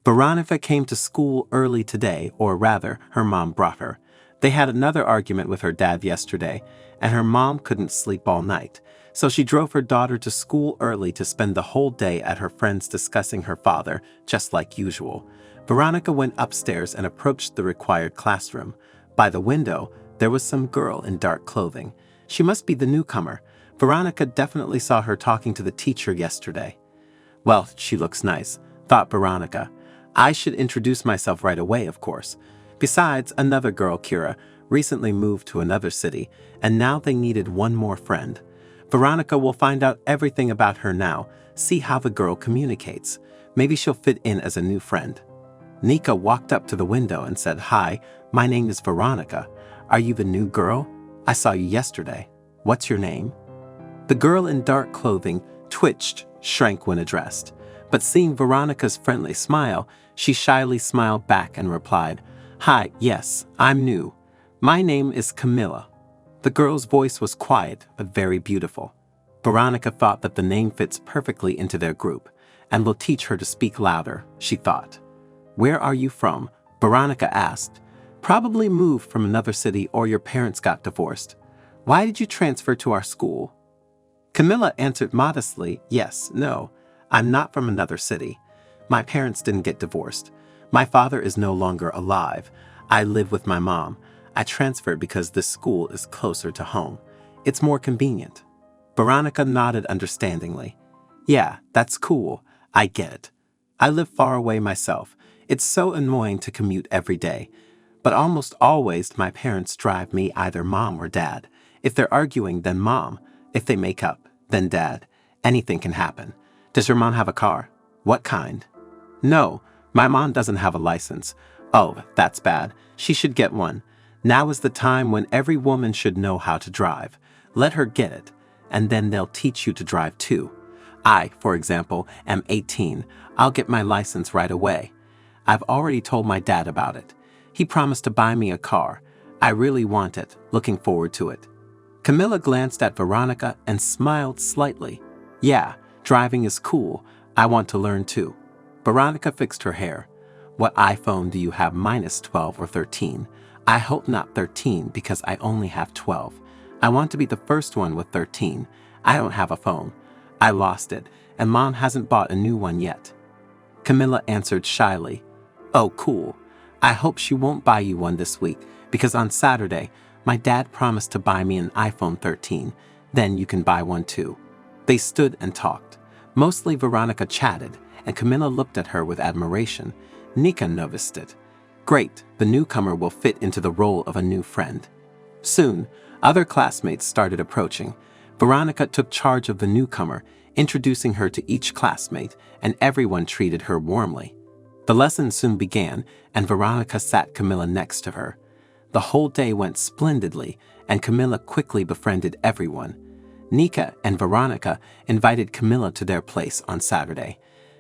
Veronica came to school early today, or rather, her mom brought her. They had another argument with her dad yesterday, and her mom couldn't sleep all night, so she drove her daughter to school early to spend the whole day at her friends discussing her father, just like usual. Veronica went upstairs and approached the required classroom. By the window, there was some girl in dark clothing. She must be the newcomer. Veronica definitely saw her talking to the teacher yesterday. Well, she looks nice, thought Veronica. I should introduce myself right away, of course. Besides, another girl, Kira, recently moved to another city, and now they needed one more friend. Veronica will find out everything about her now, see how the girl communicates. Maybe she'll fit in as a new friend. Nika walked up to the window and said, "Hi, my name is Veronica. Are you the new girl? I saw you yesterday. What's your name?" The girl in dark clothing twitched, shrank when addressed. But seeing Veronica's friendly smile, she shyly smiled back and replied, "Hi, yes, I'm new. My name is Camilla." The girl's voice was quiet but very beautiful. Veronica thought that the name fits perfectly into their group and will teach her to speak louder, she thought. "Where are you from?" Veronica asked. "Probably moved from another city or your parents got divorced. Why did you transfer to our school?" Camilla answered modestly, "Yes, no. I'm not from another city. My parents didn't get divorced. My father is no longer alive. I live with my mom. I transferred because this school is closer to home. It's more convenient." Veronica nodded understandingly. "Yeah, that's cool. I get it. I live far away myself. It's so annoying to commute every day. But almost always my parents drive me, either mom or dad. If they're arguing, then mom. If they make up, then dad. Anything can happen. Does your mom have a car? What kind?" "No, my mom doesn't have a license." "Oh, that's bad. She should get one. Now is the time when every woman should know how to drive. Let her get it, and then they'll teach you to drive too. I, for example, am 18. I'll get my license right away. I've already told my dad about it. He promised to buy me a car. I really want it, looking forward to it." Camilla glanced at Veronica and smiled slightly. "Yeah, driving is cool. I want to learn too." Veronica fixed her hair. "What iPhone do you have, minus 12 or 13? I hope not 13 because I only have 12. I want to be the first one with 13. I don't have a phone. I lost it, and Mom hasn't bought a new one yet." Camilla answered shyly, "Oh, cool. I hope she won't buy you one this week because on Saturday, my dad promised to buy me an iPhone 13. Then you can buy one too." They stood and talked. Mostly Veronica chatted, and Camilla looked at her with admiration. Nika noticed it. Great, the newcomer will fit into the role of a new friend. Soon, other classmates started approaching. Veronica took charge of the newcomer, introducing her to each classmate, and everyone treated her warmly. The lesson soon began, and Veronica sat Camilla next to her. The whole day went splendidly, and Camilla quickly befriended everyone. Nika and Veronica invited Camilla to their place on Saturday.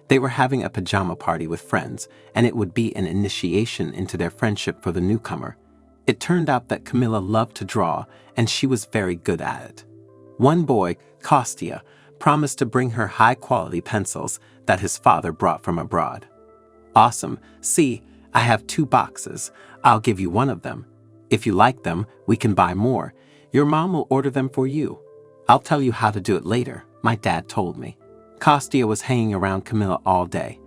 They were having a pajama party with friends, and it would be an initiation into their friendship for the newcomer. It turned out that Camilla loved to draw, and she was very good at it. One boy, Kostya, promised to bring her high-quality pencils that his father brought from abroad. "Awesome. See, I have 2 boxes. I'll give you one of them. If you like them, we can buy more. Your mom will order them for you. I'll tell you how to do it later, my dad told me." Kostya was hanging around Camilla all day.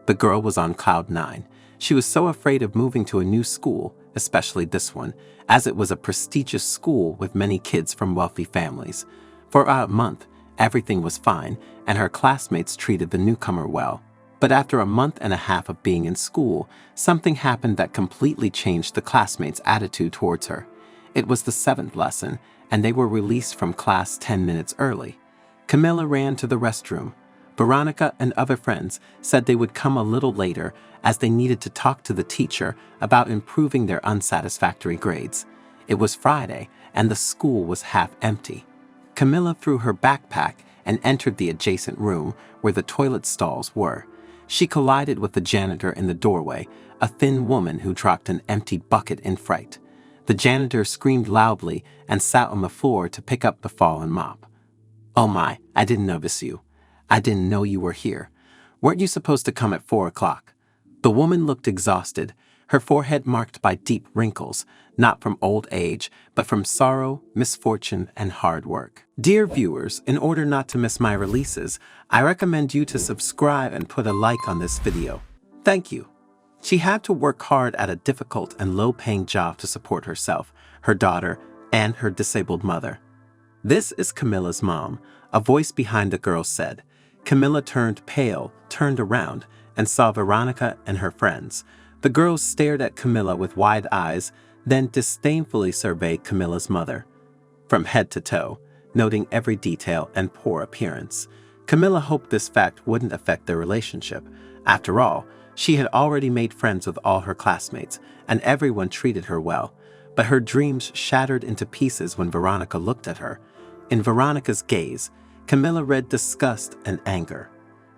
The girl was on cloud 9. She was so afraid of moving to a new school, especially this one, as it was a prestigious school with many kids from wealthy families. For about a month, everything was fine, and her classmates treated the newcomer well. But after a month and a half of being in school, something happened that completely changed the classmates' attitude towards her. It was the 7th lesson, and they were released from class 10 minutes early. Camilla ran to the restroom. Veronica and other friends said they would come a little later as they needed to talk to the teacher about improving their unsatisfactory grades. It was Friday, and the school was half empty. Camilla threw her backpack and entered the adjacent room where the toilet stalls were. She collided with the janitor in the doorway, a thin woman who dropped an empty bucket in fright. The janitor screamed loudly and sat on the floor to pick up the fallen mop. "Oh my, I didn't notice you. I didn't know you were here. Weren't you supposed to come at 4 o'clock? The woman looked exhausted, her forehead marked by deep wrinkles, not from old age, but from sorrow, misfortune, and hard work. Dear viewers, in order not to miss my releases, I recommend you to subscribe and put a like on this video. Thank you. She had to work hard at a difficult and low-paying job to support herself, her daughter, and her disabled mother. This is Camilla's mom, a voice behind the girl said. Camilla turned pale, turned around, and saw Veronica and her friends. The girls stared at Camilla with wide eyes, then disdainfully surveyed Camilla's mother, from head to toe, noting every detail and poor appearance. Camilla hoped this fact wouldn't affect their relationship. After all, she had already made friends with all her classmates, and everyone treated her well. But her dreams shattered into pieces when Veronica looked at her. In Veronica's gaze, Camilla read disgust and anger.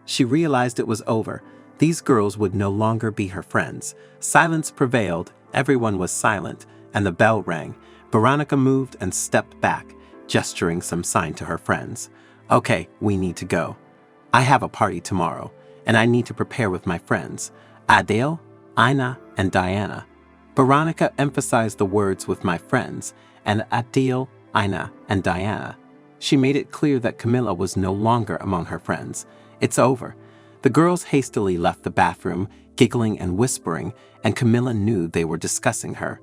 She realized it was over. These girls would no longer be her friends. Silence prevailed, everyone was silent, and the bell rang. Veronica moved and stepped back, gesturing some sign to her friends. Okay, we need to go. I have a party tomorrow, and I need to prepare with my friends, Adele, Ina, and Diana. Veronica emphasized the words with my friends, and Adele, Ina, and Diana. She made it clear that Camilla was no longer among her friends. It's over. The girls hastily left the bathroom, giggling and whispering, and Camilla knew they were discussing her.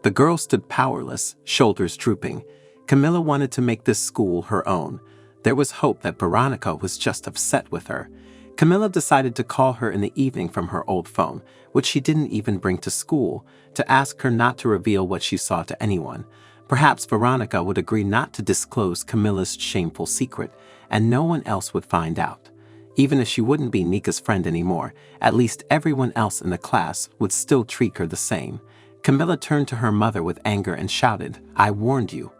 The girl stood powerless, shoulders drooping. Camilla wanted to make this school her own. There was hope that Veronica was just upset with her. Camilla decided to call her in the evening from her old phone, which she didn't even bring to school, to ask her not to reveal what she saw to anyone. Perhaps Veronica would agree not to disclose Camilla's shameful secret, and no one else would find out. Even if she wouldn't be Nika's friend anymore, at least everyone else in the class would still treat her the same. Camilla turned to her mother with anger and shouted, "I warned you.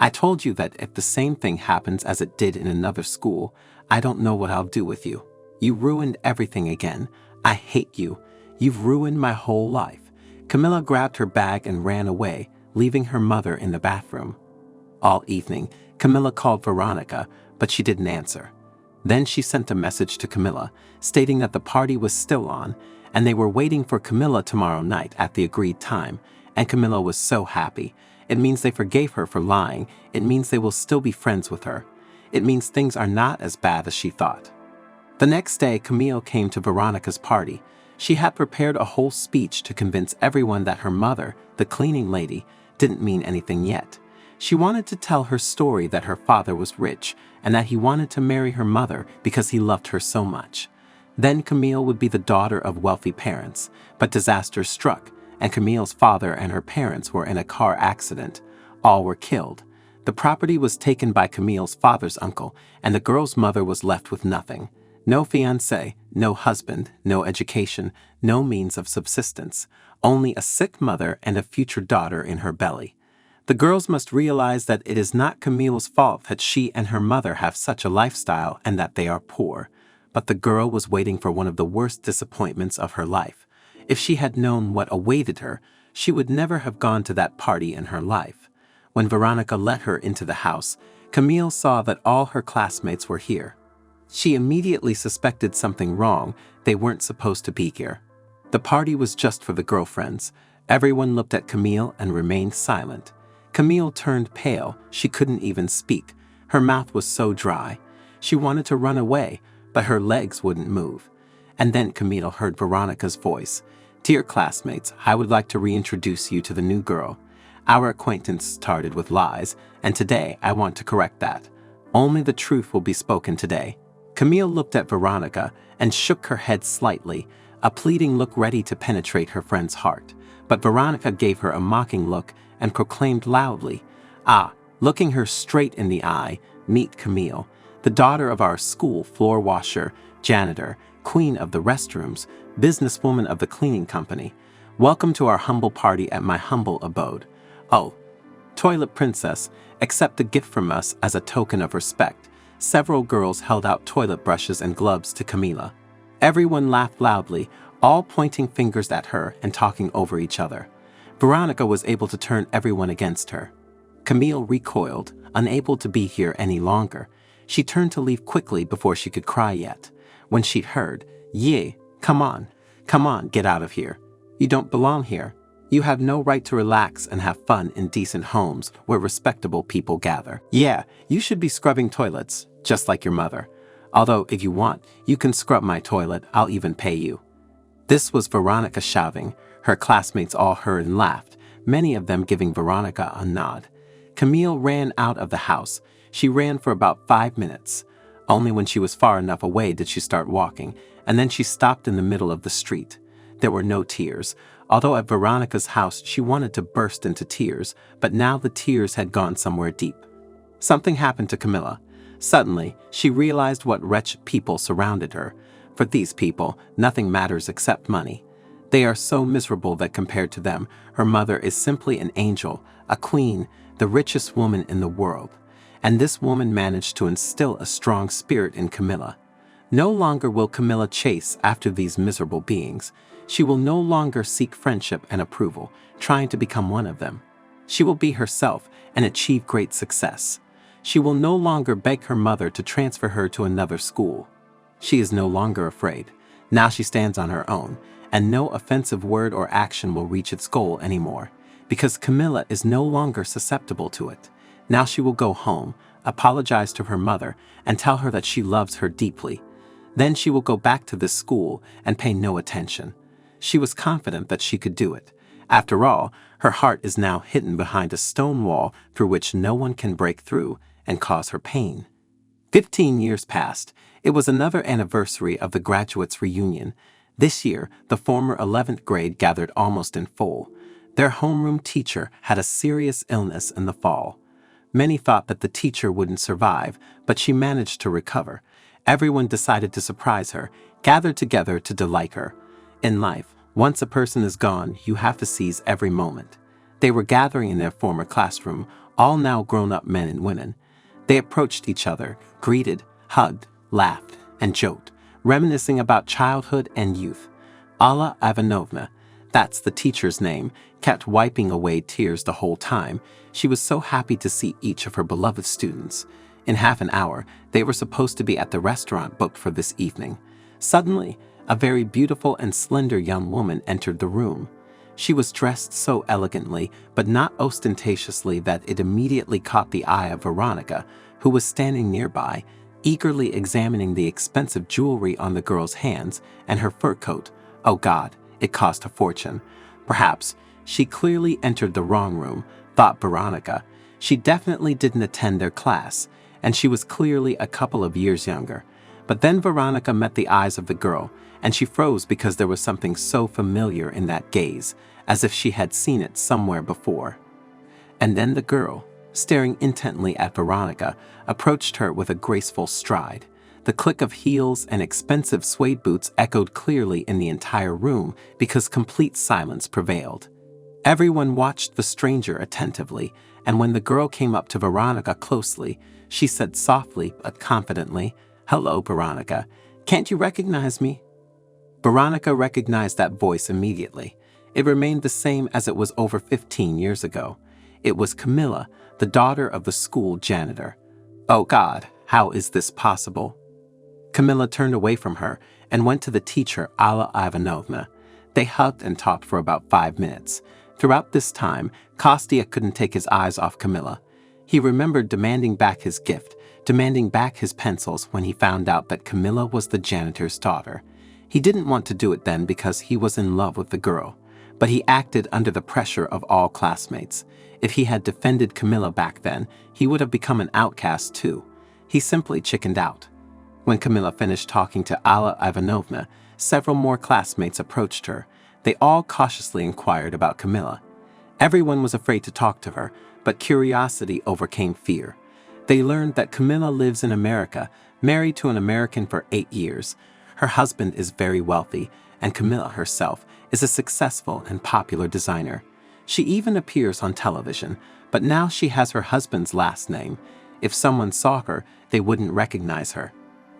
I told you that if the same thing happens as it did in another school, I don't know what I'll do with you. You ruined everything again. I hate you. You've ruined my whole life." Camilla grabbed her bag and ran away, leaving her mother in the bathroom. All evening, Camilla called Veronica, but she didn't answer. Then she sent a message to Camilla, stating that the party was still on, and they were waiting for Camilla tomorrow night at the agreed time, and Camilla was so happy. It means they forgave her for lying. It means they will still be friends with her. It means things are not as bad as she thought. The next day, Camille came to Veronica's party. She had prepared a whole speech to convince everyone that her mother, the cleaning lady, didn't mean anything yet. She wanted to tell her story that her father was rich and that he wanted to marry her mother because he loved her so much. Then Camille would be the daughter of wealthy parents, but disaster struck, and Camille's father and her parents were in a car accident. All were killed. The property was taken by Camille's father's uncle, and the girl's mother was left with nothing. No fiancé, no husband, no education, no means of subsistence, only a sick mother and a future daughter in her belly. The girls must realize that it is not Camille's fault that she and her mother have such a lifestyle and that they are poor. But the girl was waiting for one of the worst disappointments of her life. If she had known what awaited her, she would never have gone to that party in her life. When Veronica let her into the house, Camille saw that all her classmates were here. She immediately suspected something wrong. They weren't supposed to be here. The party was just for the girlfriends. Everyone looked at Camille and remained silent. Camille turned pale. She couldn't even speak. Her mouth was so dry. She wanted to run away, but her legs wouldn't move. And then Camille heard Veronica's voice. "Dear classmates, I would like to reintroduce you to the new girl. Our acquaintance started with lies, and today I want to correct that. Only the truth will be spoken today." Camille looked at Veronica and shook her head slightly, a pleading look ready to penetrate her friend's heart. But Veronica gave her a mocking look and proclaimed loudly, "Ah," looking her straight in the eye, "meet Camille, the daughter of our school floor washer, janitor, queen of the restrooms, businesswoman of the cleaning company. Welcome to our humble party at my humble abode. Oh, toilet princess, accept a gift from us as a token of respect." Several girls held out toilet brushes and gloves to Camilla. Everyone laughed loudly, all pointing fingers at her and talking over each other. Veronica was able to turn everyone against her. Camille recoiled, unable to be here any longer. She turned to leave quickly before she could cry yet. When she heard, "Yeah, come on," Come on, get out of here. You don't belong here. You have no right to relax and have fun in decent homes where respectable people gather. Yeah, you should be scrubbing toilets, just like your mother. Although, if you want, you can scrub my toilet, I'll even pay you. This was Veronica shouting. Her classmates all heard and laughed, many of them giving Veronica a nod. Camille ran out of the house. She ran for about 5 minutes. Only when she was far enough away did she start walking, and then she stopped in the middle of the street. There were no tears, although at Veronica's house she wanted to burst into tears, but now the tears had gone somewhere deep. Something happened to Camilla. Suddenly, she realized what wretched people surrounded her. For these people, nothing matters except money. They are so miserable that compared to them, her mother is simply an angel, a queen, the richest woman in the world. And this woman managed to instill a strong spirit in Camilla. No longer will Camilla chase after these miserable beings. She will no longer seek friendship and approval, trying to become one of them. She will be herself and achieve great success. She will no longer beg her mother to transfer her to another school. She is no longer afraid. Now she stands on her own, and no offensive word or action will reach its goal anymore, because Camilla is no longer susceptible to it. Now she will go home, apologize to her mother, and tell her that she loves her deeply. Then she will go back to this school and pay no attention. She was confident that she could do it. After all, her heart is now hidden behind a stone wall through which no one can break through and cause her pain. 15 years passed. It was another anniversary of the graduates' reunion. This year, the former 11th grade gathered almost in full. Their homeroom teacher had a serious illness in the fall. Many thought that the teacher wouldn't survive, but she managed to recover. Everyone decided to surprise her, gathered together to delight her. In life, once a person is gone, you have to seize every moment. They were gathering in their former classroom, all now grown-up men and women. They approached each other, greeted, hugged, laughed, and joked, reminiscing about childhood and youth. Alla Ivanovna, that's the teacher's name, kept wiping away tears the whole time. She was so happy to see each of her beloved students. In half an hour, they were supposed to be at the restaurant booked for this evening. Suddenly, a very beautiful and slender young woman entered the room. She was dressed so elegantly, but not ostentatiously, that it immediately caught the eye of Veronica, who was standing nearby, eagerly examining the expensive jewelry on the girl's hands and her fur coat. Oh God, it cost a fortune. Perhaps she clearly entered the wrong room, thought Veronica. She definitely didn't attend their class, and she was clearly a couple of years younger. But then Veronica met the eyes of the girl, and she froze because there was something so familiar in that gaze, as if she had seen it somewhere before. And then the girl, staring intently at Veronica, approached her with a graceful stride. The click of heels and expensive suede boots echoed clearly in the entire room because complete silence prevailed. Everyone watched the stranger attentively, and when the girl came up to Veronica closely, she said softly but confidently, "Hello, Veronica. Can't you recognize me?" Veronica recognized that voice immediately. It remained the same as it was over 15 years ago. It was Camilla, the daughter of the school janitor. Oh God, how is this possible? Camilla turned away from her and went to the teacher, Alla Ivanovna. They hugged and talked for about 5 minutes. Throughout this time, Kostya couldn't take his eyes off Camilla. He remembered demanding back his gift, demanding back his pencils when he found out that Camilla was the janitor's daughter. He didn't want to do it then because he was in love with the girl, but he acted under the pressure of all classmates. If he had defended Camilla back then, he would have become an outcast too. He simply chickened out. When Camilla finished talking to Alla Ivanovna, several more classmates approached her. They all cautiously inquired about Camilla. Everyone was afraid to talk to her, but curiosity overcame fear. They learned that Camilla lives in America, married to an American for 8 years. Her husband is very wealthy, and Camilla herself is a successful and popular designer. She even appears on television, but now she has her husband's last name. If someone saw her, they wouldn't recognize her.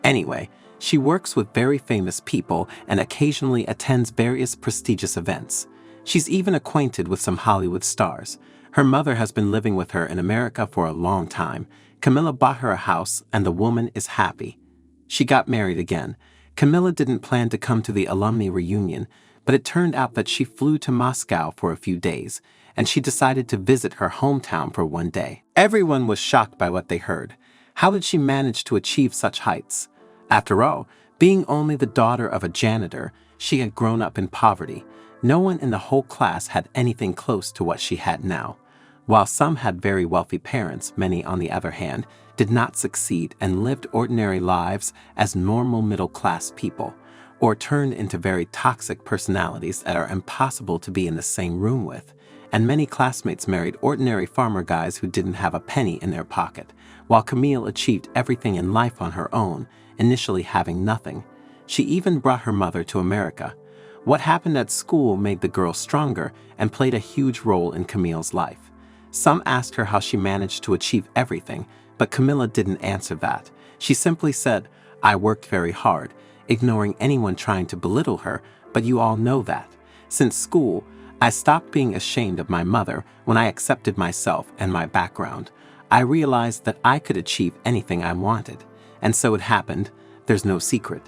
Anyway, she works with very famous people and occasionally attends various prestigious events. She's even acquainted with some Hollywood stars. Her mother has been living with her in America for a long time. Camilla bought her a house, and the woman is happy. She got married again. Camilla didn't plan to come to the alumni reunion, but it turned out that she flew to Moscow for a few days, and she decided to visit her hometown for one day. Everyone was shocked by what they heard. How did she manage to achieve such heights? After all, being only the daughter of a janitor, she had grown up in poverty. No one in the whole class had anything close to what she had now. While some had very wealthy parents, many, on the other hand, did not succeed and lived ordinary lives as normal middle-class people, or turned into very toxic personalities that are impossible to be in the same room with. And many classmates married ordinary farmer guys who didn't have a penny in their pocket, while Camille achieved everything in life on her own, initially having nothing. She even brought her mother to America. What happened at school made the girl stronger and played a huge role in Camille's life. Some asked her how she managed to achieve everything, but Camilla didn't answer that. She simply said, "I worked very hard," ignoring anyone trying to belittle her, but you all know that. Since school, I stopped being ashamed of my mother when I accepted myself and my background. I realized that I could achieve anything I wanted. And so it happened. There's no secret.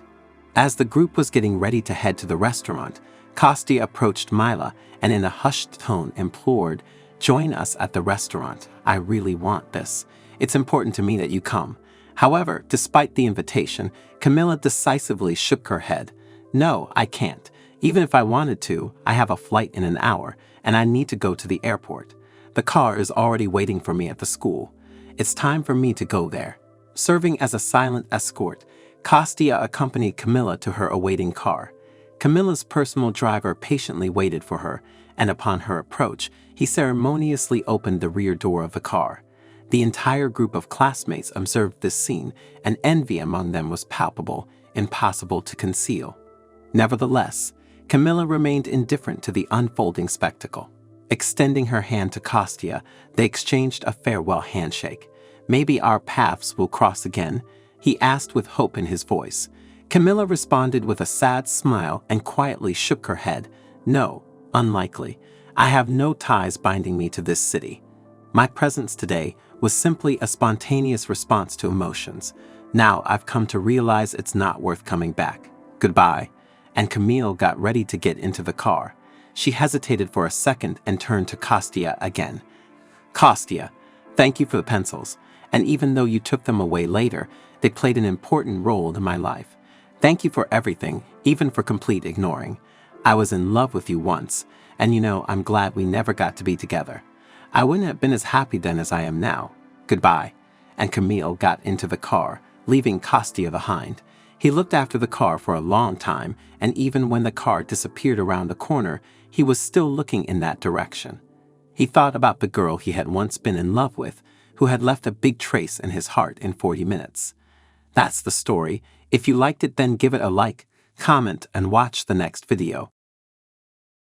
As the group was getting ready to head to the restaurant, Kostya approached Mila and in a hushed tone implored, "Join us at the restaurant. I really want this. It's important to me that you come." However, despite the invitation, Camilla decisively shook her head. "No, I can't. Even if I wanted to, I have a flight in an hour, and I need to go to the airport. The car is already waiting for me at the school. It's time for me to go there." Serving as a silent escort, Kostya accompanied Camilla to her awaiting car. Camilla's personal driver patiently waited for her, and upon her approach, he ceremoniously opened the rear door of the car. The entire group of classmates observed this scene, and envy among them was palpable, impossible to conceal. Nevertheless, Camilla remained indifferent to the unfolding spectacle. Extending her hand to Kostya, they exchanged a farewell handshake. "Maybe our paths will cross again?" he asked with hope in his voice. Camilla responded with a sad smile and quietly shook her head. "No, unlikely. I have no ties binding me to this city. My presence today was simply a spontaneous response to emotions. Now I've come to realize it's not worth coming back. Goodbye." And Camille got ready to get into the car. She hesitated for a second and turned to Kostya again. "Kostya, thank you for the pencils. And even though you took them away later, they played an important role in my life. Thank you for everything, even for complete ignoring. I was in love with you once, and I'm glad we never got to be together. I wouldn't have been as happy then as I am now. Goodbye." And Camille got into the car, leaving Kostya behind. He looked after the car for a long time, and even when the car disappeared around the corner, he was still looking in that direction. He thought about the girl he had once been in love with, who had left a big trace in his heart in 40 minutes. That's the story. If you liked it, then give it a like, comment, and watch the next video.